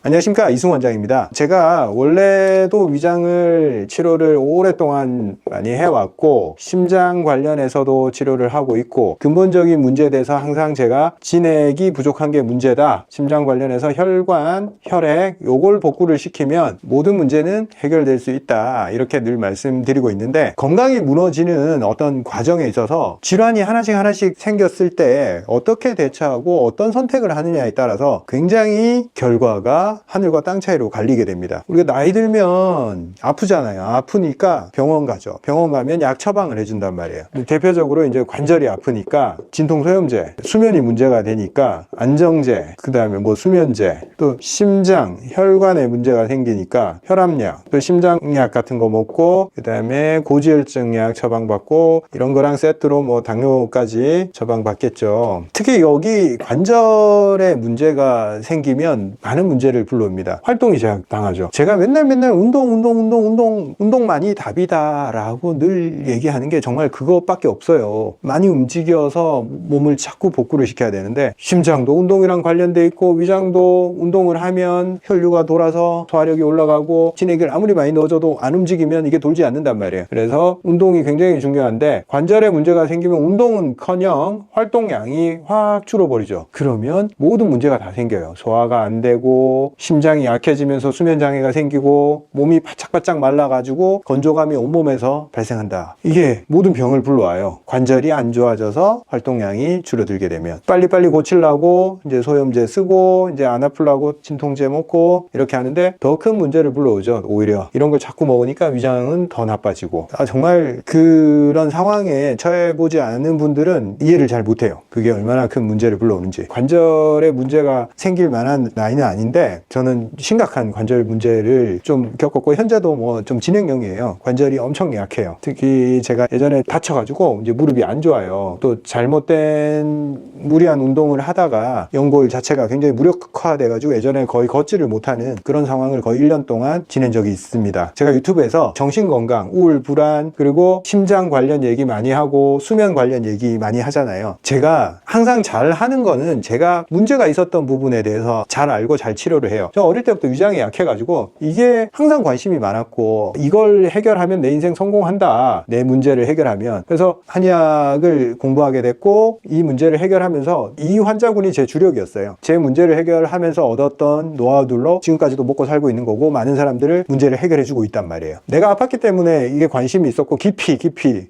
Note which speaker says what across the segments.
Speaker 1: 안녕하십니까, 이승훈 원장입니다. 제가 원래도 위장을 치료를 오랫동안 많이 해왔고 심장 관련해서도 치료를 하고 있고, 근본적인 문제에 대해서 항상 제가 진액이 부족한 게 문제다, 심장 관련해서 혈관, 혈액 요걸 복구를 시키면 모든 문제는 해결될 수 있다, 이렇게 늘 말씀드리고 있는데, 건강이 무너지는 어떤 과정에 있어서 질환이 하나씩 생겼을 때 어떻게 대처하고 어떤 선택을 하느냐에 따라서 굉장히 결과가 하늘과 땅 차이로 갈리게 됩니다. 우리가 나이 들면 아프잖아요. 아프니까 병원 가죠. 병원 가면 약 처방을 해준단 말이에요. 대표적으로 이제 관절이 아프니까 진통소염제, 수면이 문제가 되니까 안정제, 그 다음에 뭐 수면제, 또 심장, 혈관에 문제가 생기니까 혈압약, 또 심장약 같은 거 먹고, 그 다음에 고지혈증약 처방받고, 이런 거랑 세트로 뭐 당뇨까지 처방받겠죠. 특히 여기 관절에 문제가 생기면 많은 문제를 불러옵니다. 활동이 제약당하죠. 제가 맨날 운동만이 답이다 라고 늘 얘기하는 게 정말 그것밖에 없어요. 많이 움직여서 몸을 자꾸 복구를 시켜야 되는데, 심장도 운동이랑 관련돼 있고 위장도 운동을 하면 혈류가 돌아서 소화력이 올라가고, 진액을 아무리 많이 넣어줘도 안 움직이면 이게 돌지 않는단 말이에요. 그래서 운동이 굉장히 중요한데, 관절에 문제가 생기면 운동은커녕 활동량이 확 줄어버리죠. 그러면 모든 문제가 다 생겨요. 소화가 안 되고, 심장이 약해지면서 수면장애가 생기고, 몸이 바짝바짝 말라가지고 건조감이 온몸에서 발생한다. 이게 모든 병을 불러와요. 관절이 안 좋아져서 활동량이 줄어들게 되면 빨리빨리 고치려고 이제 소염제 쓰고, 이제 안 아프려고 진통제 먹고, 이렇게 하는데 더 큰 문제를 불러오죠. 오히려 이런 걸 자꾸 먹으니까 위장은 더 나빠지고, 정말 그런 상황에 처해보지 않은 분들은 이해를 잘 못해요. 그게 얼마나 큰 문제를 불러오는지. 관절에 문제가 생길 만한 나이는 아닌데, 저는 심각한 관절 문제를 좀 겪었고, 현재도 뭐 좀 진행형이에요. 관절이 엄청 약해요. 특히 제가 예전에 다쳐가지고 이제 무릎이 안 좋아요. 또 잘못된 무리한 운동을 하다가 연골 자체가 굉장히 무력화돼가지고 예전에 거의 걷지를 못하는 그런 상황을 거의 1년 동안 지낸 적이 있습니다. 제가 유튜브에서 정신건강, 우울, 불안, 그리고 심장 관련 얘기 많이 하고 수면 관련 얘기 많이 하잖아요. 제가 항상 잘 하는 거는 제가 문제가 있었던 부분에 대해서 잘 알고 잘 치료를 해요. 저 어릴 때부터 위장이 약해가지고 이게 항상 관심이 많았고, 이걸 해결하면 내 인생 성공한다, 내 문제를 해결하면. 그래서 한의학을 공부하게 됐고, 이 문제를 해결하면서 이 환자군이 제 주력이었어요. 제 문제를 해결하면서 얻었던 노하우들로 지금까지도 먹고 살고 있는 거고, 많은 사람들을 문제를 해결해주고 있단 말이에요. 내가 아팠기 때문에 이게 관심이 있었고 깊이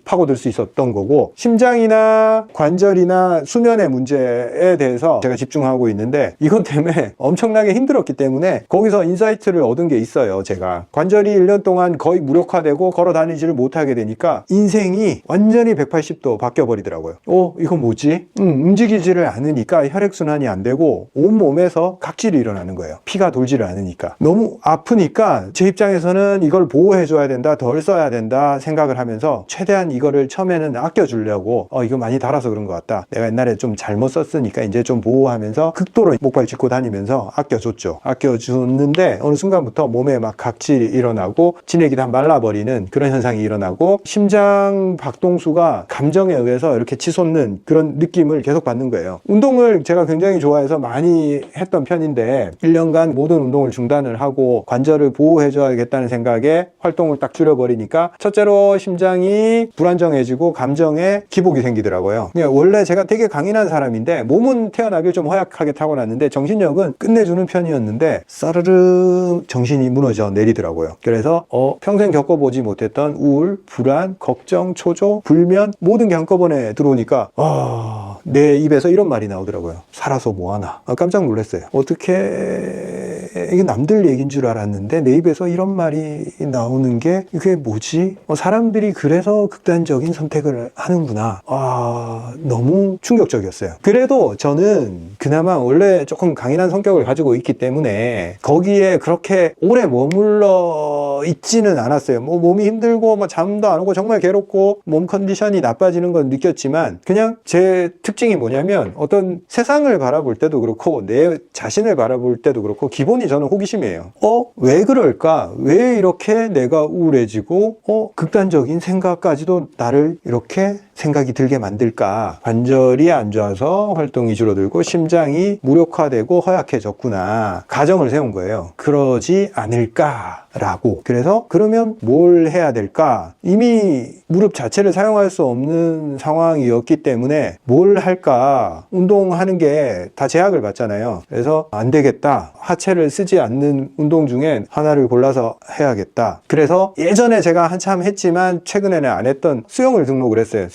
Speaker 1: 파고들 수 있었던 거고, 심장이나 관절이나 수면의 문제에 대해서 제가 집중하고 있는데, 이것 때문에 엄청나게 힘들었기 때문에 거기서 인사이트를 얻은 게 있어요. 제가 관절이 1년 동안 거의 무력화되고 걸어 다니지를 못하게 되니까 인생이 완전히 180도 바뀌어 버리더라고요. 이건 뭐지? 움직이지를 않으니까 혈액순환이 안 되고 온몸에서 각질이 일어나는 거예요. 피가 돌지를 않으니까. 너무 아프니까 제 입장에서는 이걸 보호해 줘야 된다, 덜 써야 된다 생각을 하면서 최대한 이거를 처음에는 아껴주려고, 이거 많이 달아서 그런 것 같다, 내가 옛날에 좀 잘못 썼으니까 이제 좀 보호하면서 극도로 목발 짚고 다니면서 아껴줬죠. 아껴줬는데 어느 순간부터 몸에 막 각질이 일어나고 진액이 다 말라버리는 그런 현상이 일어나고, 심장 박동수가 감정에 의해서 이렇게 치솟는 그런 느낌을 계속 받는 거예요. 운동을 제가 굉장히 좋아해서 많이 했던 편인데 1년간 모든 운동을 중단을 하고 관절을 보호해줘야겠다는 생각에 활동을 딱 줄여버리니까, 첫째로 심장이 불안정해지고 감정에 기복이 생기더라고요. 원래 제가 되게 강인한 사람인데 몸은 태어나길 좀 허약하게 타고났는데 정신력은 끝내주는 편이었는데 사르르 정신이 무너져 내리더라고요. 그래서 평생 겪어보지 못했던 우울, 불안, 걱정, 초조, 불면, 모든 게 한꺼번에 들어오니까 내 입에서 이런 말이 나오더라고요. 살아서 뭐하나. 깜짝 놀랐어요. 어떻게, 이게 남들 얘기인 줄 알았는데 내 입에서 이런 말이 나오는 게 이게 뭐지? 사람들이 그래서 극단적인 선택을 하는구나. 너무 충격적이었어요. 그래도 저는 그나마 원래 조금 강인한 성격을 가지고 있기 때문에 거기에 그렇게 오래 머물러 있지는 않았어요. 몸이 힘들고 잠도 안 오고 정말 괴롭고 몸 컨디션이 나빠지는 건 느꼈지만, 그냥 제 특징이 뭐냐면 어떤 세상을 바라볼 때도 그렇고 내 자신을 바라볼 때도 그렇고 기본이 저는 호기심이에요. 왜 그럴까? 왜 이렇게 내가 우울해지고 극단적인 생각까지도 나를 이렇게 생각이 들게 만들까? 관절이 안 좋아서 활동이 줄어들고 심장이 무력화되고 허약해졌구나. 가정을 세운 거예요. 그러지 않을까라고. 그래서 그러면 뭘 해야 될까? 이미 무릎 자체를 사용할 수 없는 상황이었기 때문에 뭘 할까? 운동하는 게 다 제약을 받잖아요. 그래서 안 되겠다. 하체를 쓰지 않는 운동 중에 하나를 골라서 해야겠다. 그래서 예전에 제가 한참 했지만 최근에는 안 했던 수영을 등록을 했어요.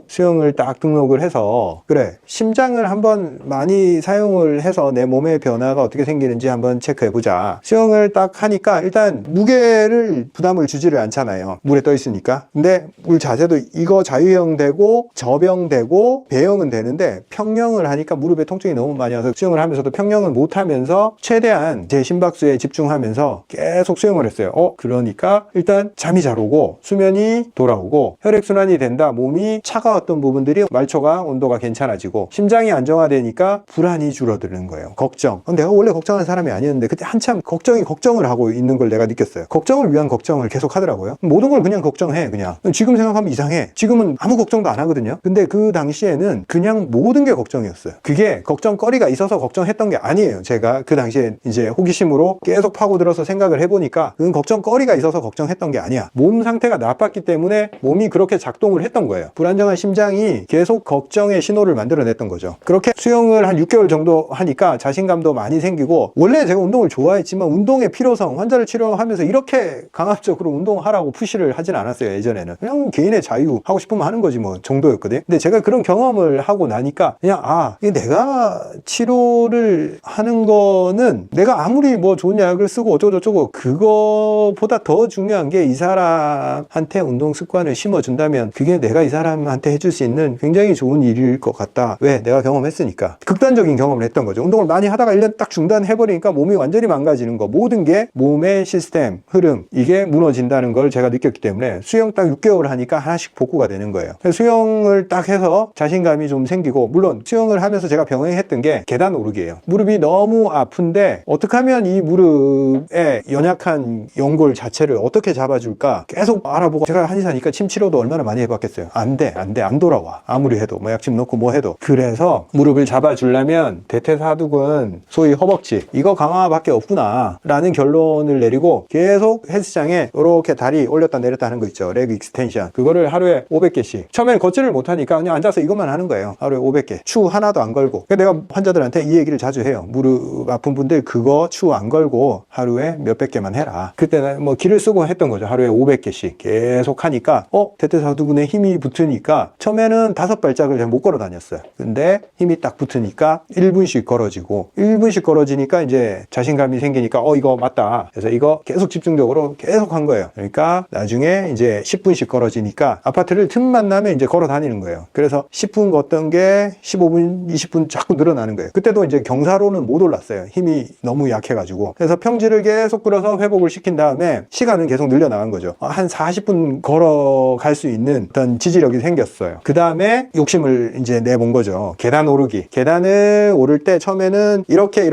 Speaker 1: 수영을 딱 등록을 해서 그래, 심장을 한번 많이 사용을 해서 내 몸의 변화가 어떻게 생기는지 한번 체크해보자. 수영을 딱 하니까 일단 무게를 부담을 주지를 않잖아요. 물에 떠 있으니까. 근데 물 자세도 이거 자유형 되고 저병 되고 배영은 되는데 평영을 하니까 무릎에 통증이 너무 많이 와서 수영을 하면서도 평영은 못하면서 최대한 제 심박수에 집중하면서 계속 수영을 했어요. 그러니까 일단 잠이 잘 오고 수면이 돌아오고 혈액순환이 된다. 몸이 차가웠던 부분들이 말초가 온도가 괜찮아지고 심장이 안정화되니까 불안이 줄어드는 거예요. 걱정. 내가 원래 걱정하는 사람이 아니었는데 그때 한참 걱정을 하고 있는 걸 내가 느꼈어요. 걱정을 위한 걱정을 계속 하더라고요. 모든 걸 그냥 걱정해. 그냥 지금 생각하면 이상해. 지금은 아무 걱정도 안 하거든요. 근데 그 당시에는 그냥 모든 게 걱정이었어요. 그게 걱정거리가 있어서 걱정했던 게 아니에요. 제가 그 당시에 이제 호기심으로 계속 파고들어서 생각을 해보니까 그건 걱정거리가 있어서 걱정했던 게 아니야. 몸 상태가 나빴기 때문에 몸이 그렇게 작동을 했던 거예요. 불안정한 심장이 계속 걱정의 신호를 만들어냈던 거죠. 그렇게 수영을 한 6개월 정도 하니까 자신감도 많이 생기고, 원래 제가 운동을 좋아했지만 운동의 필요성, 환자를 치료하면서 이렇게 강압적으로 운동하라고 푸시를 하진 않았어요. 예전에는 그냥 개인의 자유, 하고 싶으면 하는 거지 뭐 정도였거든요. 근데 제가 그런 경험을 하고 나니까 그냥 이게 내가 치료를 하는 거는 내가 아무리 뭐 좋은 약을 쓰고 어쩌고저쩌고 그거보다 더 중요한 게 이 사람한테 운동 습관을 심어준다면 그게 내가 이 사람한테 해줄 수 있는 굉장히 좋은 일일 것 같다. 왜? 내가 경험했으니까. 극단적인 경험을 했던 거죠. 운동을 많이 하다가 1년 딱 중단해버리니까 몸이 완전히 망가지는 거, 모든 게 몸의 시스템, 흐름, 이게 무너진다는 걸 제가 느꼈기 때문에 수영 딱 6개월 하니까 하나씩 복구가 되는 거예요. 수영을 딱 해서 자신감이 좀 생기고, 물론 수영을 하면서 제가 병행했던 게 계단 오르기예요. 무릎이 너무 아픈데 어떻게 하면 이 무릎의 연약한 연골 자체를 어떻게 잡아줄까 계속 알아보고, 제가 한의사니까 침 치료도 얼마나 많이 해봤겠어요. 안 돌아와. 아무리 해도 뭐 약침 넣고 뭐 해도. 그래서 무릎을 잡아주려면 대퇴사두근, 소위 허벅지, 이거 강화밖에 없구나 라는 결론을 내리고 계속 헬스장에 이렇게 다리 올렸다 내렸다 하는 거 있죠. 레그 익스텐션. 그거를 하루에 500개씩. 처음엔 걷지를 못하니까 그냥 앉아서 이것만 하는 거예요. 하루에 500개. 추 하나도 안 걸고. 내가 환자들한테 이 얘기를 자주 해요. 무릎 아픈 분들 그거 추 안 걸고 하루에 몇백 개만 해라. 그때는 뭐 기를 쓰고 했던 거죠. 하루에 500개씩 계속 하니까 대퇴사두근에 힘이 붙으니까 처음에는 5발짝을 잘 못 걸어 다녔어요. 근데 힘이 딱 붙으니까 1분씩 걸어지고, 1분씩 걸어지니까 이제 자신감이 생기니까 이거 맞다. 그래서 이거 계속 집중적으로 계속 한 거예요. 그러니까 나중에 이제 10분씩 걸어지니까 아파트를 틈만 나면 이제 걸어 다니는 거예요. 그래서 10분 걷던 게 15분, 20분 자꾸 늘어나는 거예요. 그때도 이제 경사로는 못 올랐어요. 힘이 너무 약해가지고. 그래서 평지를 계속 끌어서 회복을 시킨 다음에 시간은 계속 늘려나간 거죠. 한 40분 걸어갈 수 있는 어떤 지지력이 생겼어요. 그 다음에 욕심을 이제 내본 거죠. 계단 오르기. 계단을 오를 때 처음에는 이렇게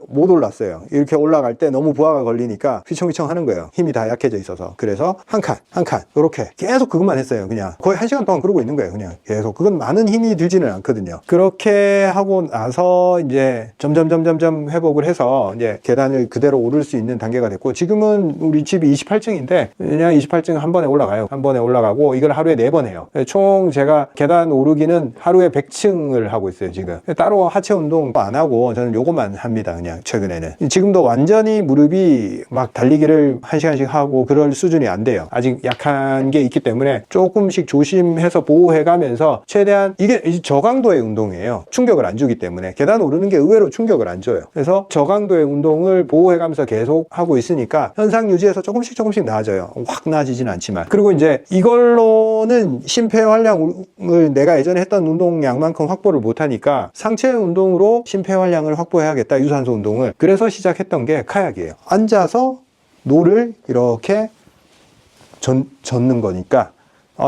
Speaker 1: 못 올랐어요. 이렇게 올라갈 때 너무 부하가 걸리니까 휘청휘청 하는 거예요. 힘이 다 약해져 있어서. 그래서 한 칸 이렇게 계속 그것만 했어요. 그냥 거의 1시간 동안 그러고 있는 거예요. 그냥 계속. 그건 많은 힘이 들지는 않거든요. 그렇게 하고 나서 이제 점점 회복을 해서 이제 계단을 그대로 오를 수 있는 단계가 됐고, 지금은 우리 집이 28층인데 그냥 28층 한 번에 올라가요. 한 번에 올라가고 이걸 하루에 4번 해요. 총 제가 계단 오르기는 하루에 100층을 하고 있어요. 지금 따로 하체 운동 안 하고 저는 요것만 합니다. 그냥 최근에는. 지금도 완전히 무릎이 막 달리기를 1시간씩 하고 그럴 수준이 안 돼요. 아직 약한 게 있기 때문에 조금씩 조심해서 보호해가면서 최대한, 이게 저강도의 운동이에요. 충격을 안 주기 때문에. 계단 오르는 게 의외로 충격을 안 줘요. 그래서 저강도의 운동을 보호해가면서 계속 하고 있으니까 현상 유지해서 조금씩 나아져요. 확 나아지진 않지만. 그리고 이제 이걸로는 심폐활량을 내가 예전에 했던 운동량만큼 확보를 못하니까 상체 운동으로 심폐활량을 확보해야겠다. 유산소 운동을. 그래서 시작했던 게 카약이에요. 앉아서 노를 이렇게 젓는 거니까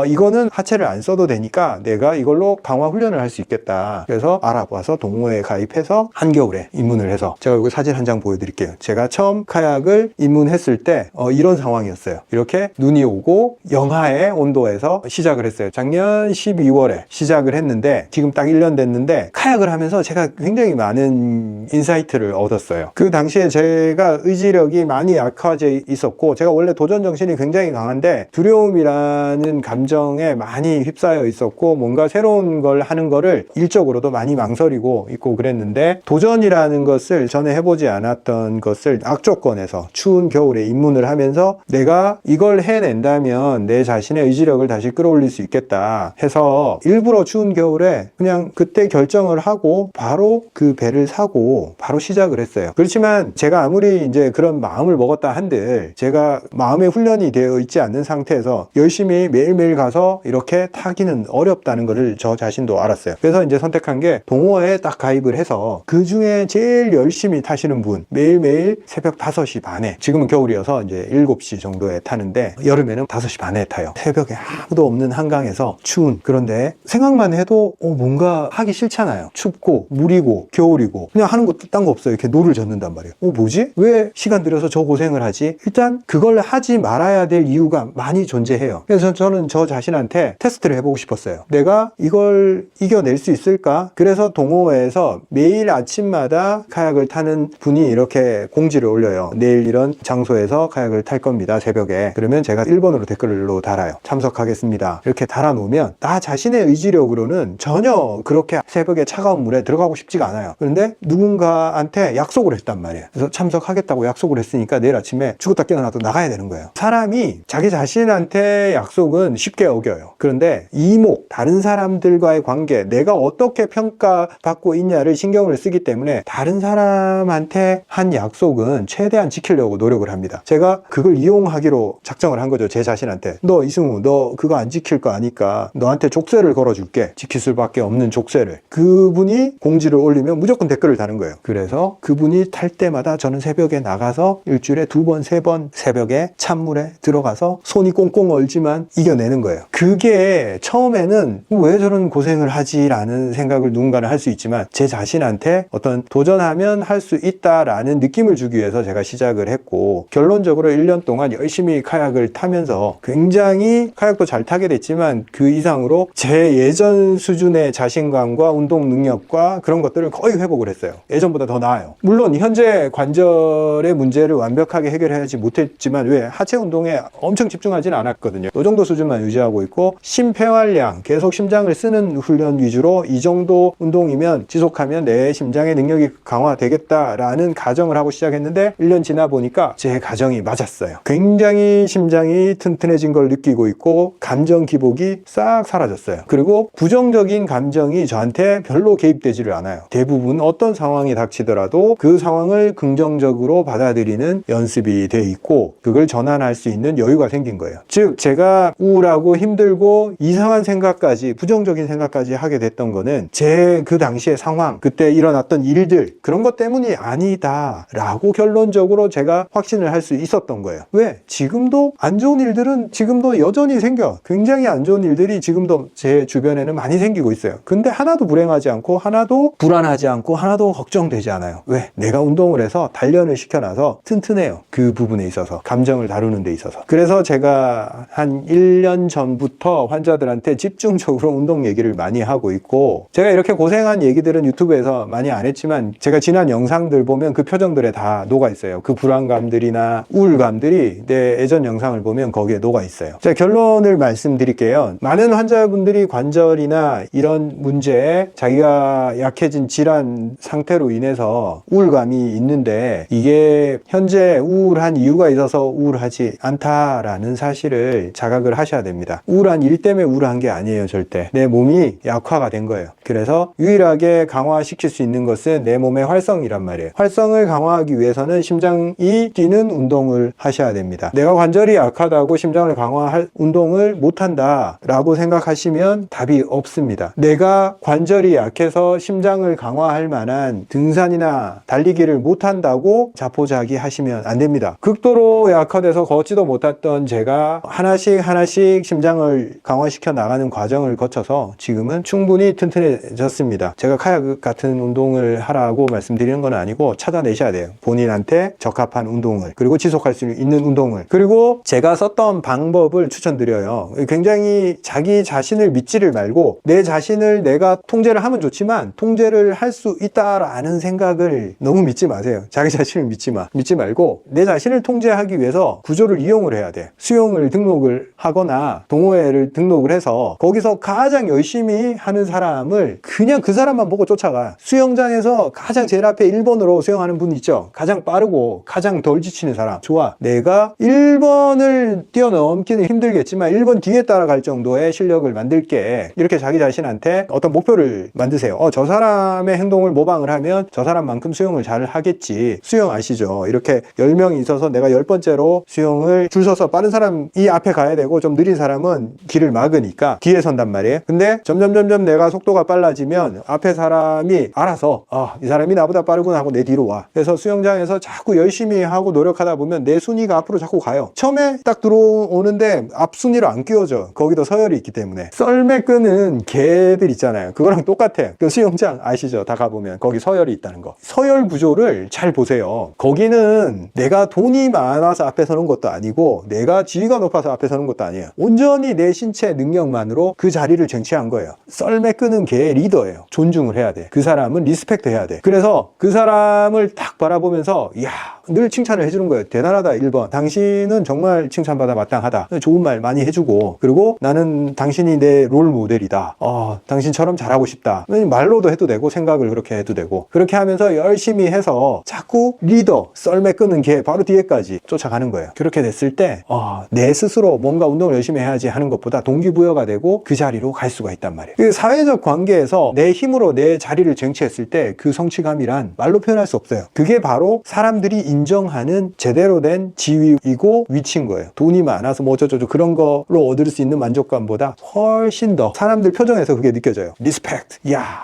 Speaker 1: 이거는 하체를 안 써도 되니까 내가 이걸로 강화 훈련을 할 수 있겠다. 그래서 알아봐서 동호회에 가입해서 한겨울에 입문을 해서, 제가 여기 사진 한 장 보여드릴게요. 제가 처음 카약을 입문했을 때 이런 상황이었어요. 이렇게 눈이 오고 영하의 온도에서 시작을 했어요. 작년 12월에 시작을 했는데 지금 딱 1년 됐는데, 카약을 하면서 제가 굉장히 많은 인사이트를 얻었어요. 그 당시에 제가 의지력이 많이 약화져 있었고, 제가 원래 도전 정신이 굉장히 강한데 두려움이라는 감정에 많이 휩싸여 있었고, 뭔가 새로운 걸 하는 거를 일적으로도 많이 망설이고 있고 그랬는데, 도전이라는 것을 전에 해보지 않았던 것을 악조건에서 추운 겨울에 입문을 하면서 내가 이걸 해낸다면 내 자신의 의지력을 다시 끌어올릴 수 있겠다 해서 일부러 추운 겨울에 그냥 그때 결정을 하고 바로 그 배를 사고 바로 시작을 했어요. 그렇지만 제가 아무리 이제 그런 마음을 먹었다 한들 제가 마음의 훈련이 되어 있지 않는 상태에서 열심히 매일매일 가서 이렇게 타기는 어렵다는 것을 저 자신도 알았어요. 그래서 이제 선택한 게 동호회에 딱 가입을 해서 그 중에 제일 열심히 타시는 분, 매일매일 새벽 5시 반에, 지금은 겨울이어서 이제 7시 정도에 타는데 여름에는 5시 반에 타요. 새벽에 아무도 없는 한강에서 추운, 그런데 생각만 해도 뭔가 하기 싫잖아요. 춥고 물이고 겨울이고 그냥 하는 거 딴 거 없어요. 이렇게 노를 젓는단 말이에요. 뭐지? 왜 시간 들여서 저 고생을 하지? 일단 그걸 하지 말아야 될 이유가 많이 존재해요. 그래서 저는 저 자신한테 테스트를 해보고 싶었어요. 내가 이걸 이겨낼 수 있을까? 그래서 동호회에서 매일 아침마다 카약을 타는 분이 이렇게 공지를 올려요. 내일 이런 장소에서 카약을 탈 겁니다, 새벽에. 그러면 제가 1번으로 댓글로 달아요. 참석하겠습니다. 이렇게 달아놓으면 나 자신의 의지력으로는 전혀 그렇게 새벽에 차가운 물에 들어가고 싶지가 않아요. 그런데 누군가한테 약속을 했단 말이에요. 그래서 참석하겠다고 약속을 했으니까 내일 아침에 죽었다 깨어나도 나가야 되는 거예요. 사람이 자기 자신한테 약속은 쉽게 어겨요. 그런데 이목, 다른 사람들과의 관계, 내가 어떻게 평가받고 있냐를 신경을 쓰기 때문에 다른 사람한테 한 약속은 최대한 지키려고 노력을 합니다. 제가 그걸 이용하기로 작정을 한 거죠. 제 자신한테. 너 이승우, 너 그거 안 지킬 거 아니까 너한테 족쇄를 걸어줄게. 지킬 수밖에 없는 족쇄를. 그분이 공지를 올리면 무조건 댓글을 다는 거예요. 그래서 그분이 탈 때마다 저는 새벽에 나가서 일주일에 2번, 3번 새벽에 찬물에 들어가서 손이 꽁꽁 얼지만 이겨내는 거예요. 그게 처음에는 왜 저런 고생을 하지? 라는 생각을 누군가는 할 수 있지만 제 자신한테 어떤 도전하면 할 수 있다라는 느낌을 주기 위해서 제가 시작을 했고, 결론적으로 1년 동안 열심히 카약을 타면서 굉장히 카약도 잘 타게 됐지만 그 이상으로 제 예전 수준의 자신감과 운동 능력과 그런 것들을 거의 회복을 했어요. 예전보다 더 나아요. 물론 현재 관절의 문제를 완벽하게 해결하지 못했지만 왜 하체 운동에 엄청 집중하지는 않았거든요. 이 정도 수준만 유지하고 있고, 심폐활량, 계속 심장을 쓰는 훈련 위주로 이 정도 운동이면 지속하면 내 심장의 능력이 강화되겠다라는 가정을 하고 시작했는데 1년 지나 보니까 제 가정이 맞았어요. 굉장히 심장이 튼튼해진 걸 느끼고 있고 감정 기복이 싹 사라졌어요. 그리고 부정적인 감정이 저한테 별로 개입되지를 않아요. 대부분 어떤 상황이 닥치더라도 그 상황을 긍정적으로 받아들이는 연습이 돼 있고 그걸 전환할 수 있는 여유가 생긴 거예요. 즉 제가 우울하고 힘들고 이상한 생각까지, 부정적인 생각까지 하게 됐던 거는 제 그 당시의 상황, 그때 일어났던 일들, 그런 것 때문이 아니다 라고 결론적으로 제가 확신을 할 수 있었던 거예요. 왜? 지금도 안 좋은 일들은 지금도 여전히 생겨. 굉장히 안 좋은 일들이 지금도 제 주변에는 많이 생기고 있어요. 근데 하나도 불행하지 않고 하나도 불안하지 않고 하나도 걱정되지 않아요. 왜? 내가 운동을 해서 단련을 시켜놔서 튼튼해요. 그 부분에 있어서, 감정을 다루는 데 있어서. 그래서 제가 한 1년 전부터 환자들한테 집중적으로 운동 얘기를 많이 하고 있고, 제가 이렇게 고생한 얘기들은 유튜브에서 많이 안 했지만 제가 지난 영상들 보면 그 표정들에 다 녹아 있어요. 그 불안감들이나 우울감들이 내 예전 영상을 보면 거기에 녹아 있어요. 자, 결론을 말씀드릴게요. 많은 환자분들이 관절이나 이런 문제에 자기가 약해진 질환 상태로 인해서 우울감이 있는데 이게 현재 우울한 이유가 있어서 우울하지 않다라는 사실을 자각을 하셔야 됩니다. 우울한 일 때문에 우울한 게 아니에요. 절대. 내 몸이 약화가 된 거예요. 그래서 유일하게 강화시킬 수 있는 것은 내 몸의 활성이란 말이에요. 활성을 강화하기 위해서는 심장이 뛰는 운동을 하셔야 됩니다. 내가 관절이 약하다고 심장을 강화할 운동을 못한다 라고 생각하시면 답이 없습니다. 내가 관절이 약해서 심장을 강화할 만한 등산이나 달리기를 못한다고 자포자기 하시면 안 됩니다. 극도로 약화돼서 걷지도 못했던 제가 하나씩 조금씩 심장을 강화시켜 나가는 과정을 거쳐서 지금은 충분히 튼튼해졌습니다. 제가 카약 같은 운동을 하라고 말씀드리는 건 아니고 찾아내셔야 돼요. 본인한테 적합한 운동을, 그리고 지속할 수 있는 운동을. 그리고 제가 썼던 방법을 추천드려요. 굉장히 자기 자신을 믿지를 말고, 내 자신을 내가 통제를 하면 좋지만 통제를 할 수 있다라는 생각을 너무 믿지 마세요. 자기 자신을 믿지 말고 내 자신을 통제하기 위해서 구조를 이용을 해야 돼. 수영을 등록을 하거나 동호회를 등록을 해서 거기서 가장 열심히 하는 사람을 그냥 그 사람만 보고 쫓아가. 수영장에서 가장 제일 앞에 1번으로 수영하는 분 있죠? 가장 빠르고 가장 덜 지치는 사람. 좋아, 내가 1번을 뛰어넘기는 힘들겠지만 1번 뒤에 따라갈 정도의 실력을 만들게. 이렇게 자기 자신한테 어떤 목표를 만드세요. 저 사람의 행동을 모방을 하면 저 사람만큼 수영을 잘 하겠지. 수영 아시죠? 이렇게 10명이 있어서 내가 10번째로 수영을 줄 서서 빠른 사람이 앞에 가야 되고 좀 느린 사람은 길을 막으니까 뒤에 선단 말이에요. 근데 점점 내가 속도가 빨라지면 앞에 사람이 알아서 이 사람이 나보다 빠르구나 하고 내 뒤로 와. 그래서 수영장에서 자꾸 열심히 하고 노력하다 보면 내 순위가 앞으로 자꾸 가요. 처음에 딱 들어오는데 앞 순위로 안 끼워져. 거기도 서열이 있기 때문에. 썰매 끄는 개들 있잖아요. 그거랑 똑같아. 그 수영장 아시죠? 다 가보면 거기 서열이 있다는 거. 서열 구조를 잘 보세요. 거기는 내가 돈이 많아서 앞에 서는 것도 아니고 내가 지위가 높아서 앞에 서는 것도 아니에요. 온전히 내 신체 능력만으로 그 자리를 쟁취한 거예요. 썰매 끄는 개의 리더예요. 존중을 해야 돼. 그 사람은 리스펙트 해야 돼. 그래서 그 사람을 딱 바라보면서 늘 칭찬을 해주는 거예요. 대단하다 1번. 당신은 정말 칭찬받아 마땅하다. 좋은 말 많이 해주고, 그리고 나는 당신이 내 롤 모델이다. 당신처럼 잘하고 싶다. 말로도 해도 되고 생각을 그렇게 해도 되고, 그렇게 하면서 열심히 해서 자꾸 리더, 썰매 끄는 개 바로 뒤에까지 쫓아가는 거예요. 그렇게 됐을 때 내 스스로 뭔가 운동을 열심히 해야지 하는 것보다 동기부여가 되고 그 자리로 갈 수가 있단 말이에요. 그 사회적 관계에서 내 힘으로 내 자리를 쟁취했을 때 그 성취감이란 말로 표현할 수 없어요. 그게 바로 사람들이 인정하는 제대로 된 지위이고 위치인 거예요. 돈이 많아서 뭐 어쩌고저쩌고 그런 거로 얻을 수 있는 만족감보다 훨씬 더 사람들 표정에서 그게 느껴져요. 리스펙트.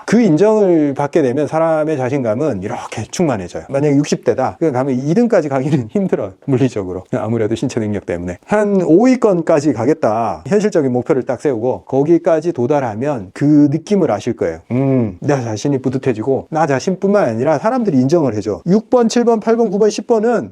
Speaker 1: 그 인정을 받게 되면 사람의 자신감은 이렇게 충만해져요. 만약에 60대다. 그 가면 2등까지 가기는 힘들어요. 물리적으로. 아무래도 신체 능력 때문에. 한 5위권까지 가겠다. 현실적인 목표를 딱 세우고 거기까지 도달하면 그 느낌을 아실 거예요. 나 자신이 뿌듯해지고 나 자신뿐만 아니라 사람들이 인정을 해줘. 6번, 7번, 8번, 9번, 10번은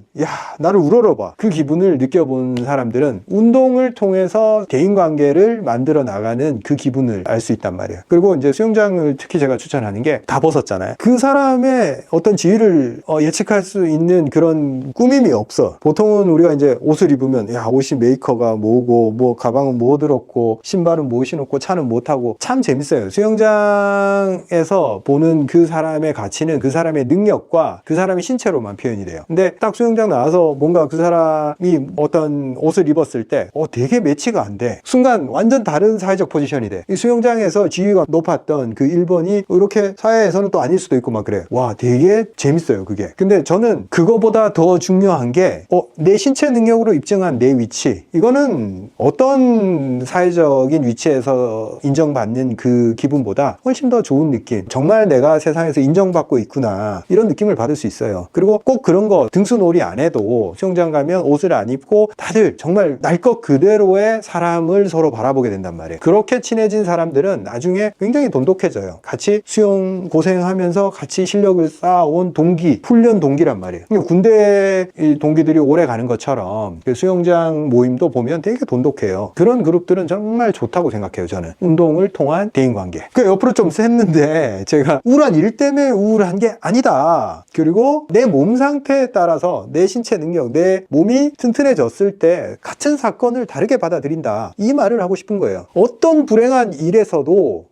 Speaker 1: 나를 우러러봐. 그 기분을 느껴본 사람들은 운동을 통해서 대인관계를 만들어 나가는 그 기분을 알 수 있단 말이에요. 그리고 이제 수영장을 특히 제가 추천하는 게 다 벗었잖아요. 그 사람의 어떤 지위를 예측할 수 있는 그런 꾸밈이 없어. 보통은 우리가 이제 옷을 입으면 옷이 메이커가 뭐고 뭐 가방은 뭐 들었고 신발은 뭐 신었고 차는 뭐 타고. 참 재밌어요. 수영장에서 보는 그 사람의 가치는 그 사람의 능력과 그 사람의 신체로만 표현이 돼요. 근데 딱 수영장 나와서 뭔가 그 사람이 어떤 옷을 입었을 때 되게 매치가 안 돼. 순간 완전 다른 사회적 포지션이 돼. 이 수영장에서 지위가 높았던 그 1번이 이렇게 사회에서는 또 아닐 수도 있고 막 그래. 되게 재밌어요 그게. 근데 저는 그거보다 더 중요한 게 내 신체 능력으로 입증한 내 위치. 이거는 어떤 사회적인 위치에서 인정받는 그 기분보다 훨씬 더 좋은 느낌. 정말 내가 세상에서 인정받고 있구나. 이런 느낌을 받을 수 있어요. 그리고 꼭 그런 거 등수놀이 안 해도 수영장 가면 옷을 안 입고 다들 정말 날 것 그대로의 사람을 서로 바라보게 된단 말이에요. 그렇게 친해진 사람들은 나중에 굉장히 돈독해져요. 같이 수영 고생하면서 같이 실력을 쌓아온 동기, 훈련 동기란 말이에요. 군대 동기들이 오래 가는 것처럼 그 수영장 모임도 보면 되게 돈독해요. 그런 그룹들은 정말 좋다고 생각해요. 저는 운동을 통한 대인관계. 그 옆으로 좀 샜는데 제가 우울한 일 때문에 우울한 게 아니다. 그리고 내 몸 상태에 따라서 내 신체 능력, 내 몸이 튼튼해졌을 때 같은 사건을 다르게 받아들인다. 이 말을 하고 싶은 거예요. 어떤 불행한 일에서도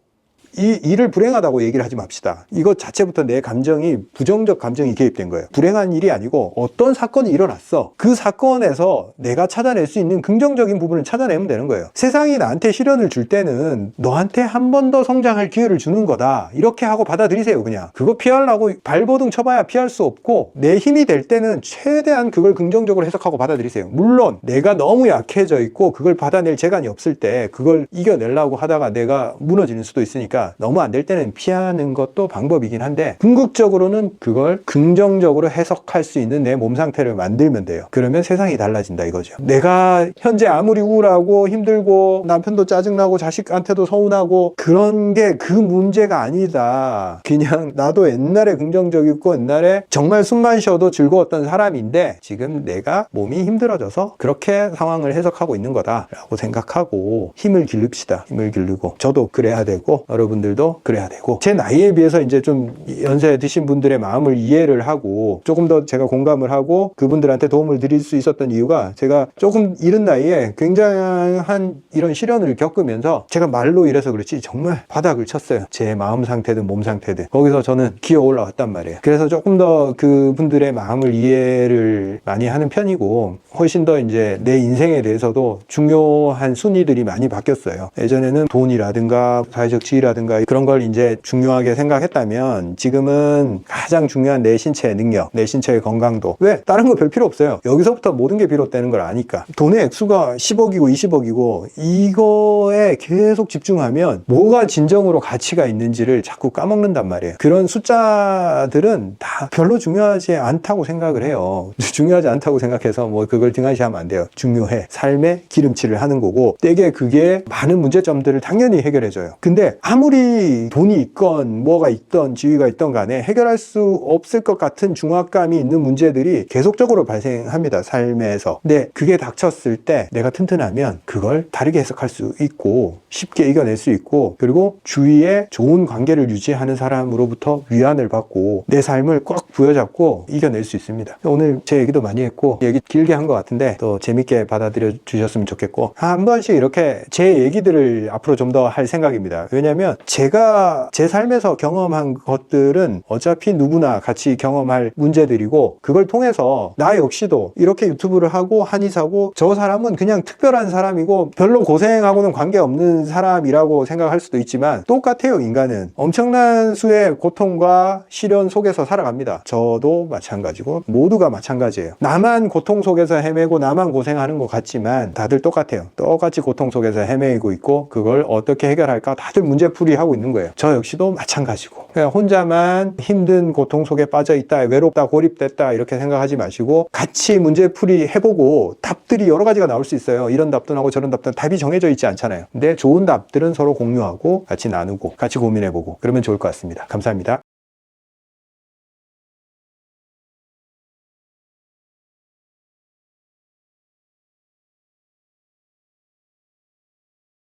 Speaker 1: 이 일을 불행하다고 얘기를 하지 맙시다. 이것 자체부터 내 감정이 부정적 감정이 개입된 거예요. 불행한 일이 아니고 어떤 사건이 일어났어. 그 사건에서 내가 찾아낼 수 있는 긍정적인 부분을 찾아내면 되는 거예요. 세상이 나한테 시련을 줄 때는 너한테 한 번 더 성장할 기회를 주는 거다. 이렇게 하고 받아들이세요. 그냥 그거 피하려고 발버둥 쳐봐야 피할 수 없고, 내 힘이 될 때는 최대한 그걸 긍정적으로 해석하고 받아들이세요. 물론 내가 너무 약해져 있고 그걸 받아낼 재간이 없을 때 그걸 이겨내려고 하다가 내가 무너지는 수도 있으니까 보니까 너무 안 될 때는 피하는 것도 방법이긴 한데, 궁극적으로는 그걸 긍정적으로 해석할 수 있는 내 몸 상태를 만들면 돼요. 그러면 세상이 달라진다 이거죠. 내가 현재 아무리 우울하고 힘들고 남편도 짜증나고 자식한테도 서운하고 그런 게 그 문제가 아니다. 그냥 나도 옛날에 긍정적이고 옛날에 정말 숨만 쉬어도 즐거웠던 사람인데 지금 내가 몸이 힘들어져서 그렇게 상황을 해석하고 있는 거다라고 생각하고 힘을 기릅시다. 힘을 기르고 저도 그래야 되고 여러분들도 그래야 되고, 제 나이에 비해서 이제 좀 연세 드신 분들의 마음을 이해를 하고 조금 더 제가 공감을 하고 그분들한테 도움을 드릴 수 있었던 이유가, 제가 조금 이른 나이에 굉장한 이런 시련을 겪으면서 제가 말로 이래서 그렇지 정말 바닥을 쳤어요. 제 마음 상태든 몸 상태든. 거기서 저는 기어 올라왔단 말이에요. 그래서 조금 더 그분들의 마음을 이해를 많이 하는 편이고, 훨씬 더 이제 내 인생에 대해서도 중요한 순위들이 많이 바뀌었어요. 예전에는 돈이라든가 사회적 지위라든가 그런 걸 이제 중요하게 생각했다면 지금은 가장 중요한 내 신체의 능력, 내 신체의 건강도. 왜? 다른 거 별 필요 없어요. 여기서부터 모든 게 비롯되는 걸 아니까. 돈의 액수가 10억이고 20억이고 이거에 계속 집중하면 뭐가 진정으로 가치가 있는지를 자꾸 까먹는단 말이에요. 그런 숫자들은 다 별로 중요하지 않다고 생각을 해요. 중요하지 않다고 생각해서 뭐 그걸 등한시하면 안 돼요. 중요해. 삶의 기름칠을 하는 거고, 되게 그게 많은 문제점들을 당연히 해결해줘요. 근데 아무리 돈이 있건 뭐가 있던 지위가 있던 간에 해결할 수 없을 것 같은 중압감이 있는 문제들이 계속적으로 발생합니다. 삶에서. 근데 그게 닥쳤을 때 내가 튼튼하면 그걸 다르게 해석할 수 있고 쉽게 이겨낼 수 있고, 그리고 주위에 좋은 관계를 유지하는 사람으로부터 위안을 받고 내 삶을 꽉 부여잡고 이겨낼 수 있습니다. 오늘 제 얘기도 많이 했고 얘기 길게 한 것 같은데 또 재밌게 받아들여 주셨으면 좋겠고, 한 번씩 이렇게 제 얘기들을 앞으로 좀 더 할 생각입니다. 왜냐면 제가 제 삶에서 경험한 것들은 어차피 누구나 같이 경험할 문제들이고, 그걸 통해서 나 역시도 이렇게 유튜브를 하고 한의사고, 저 사람은 그냥 특별한 사람이고 별로 고생하고는 관계없는 사람이라고 생각할 수도 있지만 똑같아요. 인간은 엄청난 수의 고통과 시련 속에서 살아갑니다. 저도 마찬가지고 모두가 마찬가지예요. 나만 고통 속에서 헤매고 나만 고생하는 것 같지만 다들 똑같아요. 똑같이 고통 속에서 헤매고 있고 그걸 어떻게 해결할까 다들 문제풀이 하고 있는 거예요. 저 역시도 마찬가지고, 그냥 혼자만 힘든 고통 속에 빠져 있다, 외롭다, 고립됐다 이렇게 생각하지 마시고 같이 문제풀이 해보고 답들이 여러 가지가 나올 수 있어요. 이런 답도 나오고 저런 답도, 답이 정해져 있지 않잖아요. 근데 좋은 답들은 서로 공유하고 같이 나누고 같이 고민해보고 그러면 좋을 것 같습니다. 감사합니다.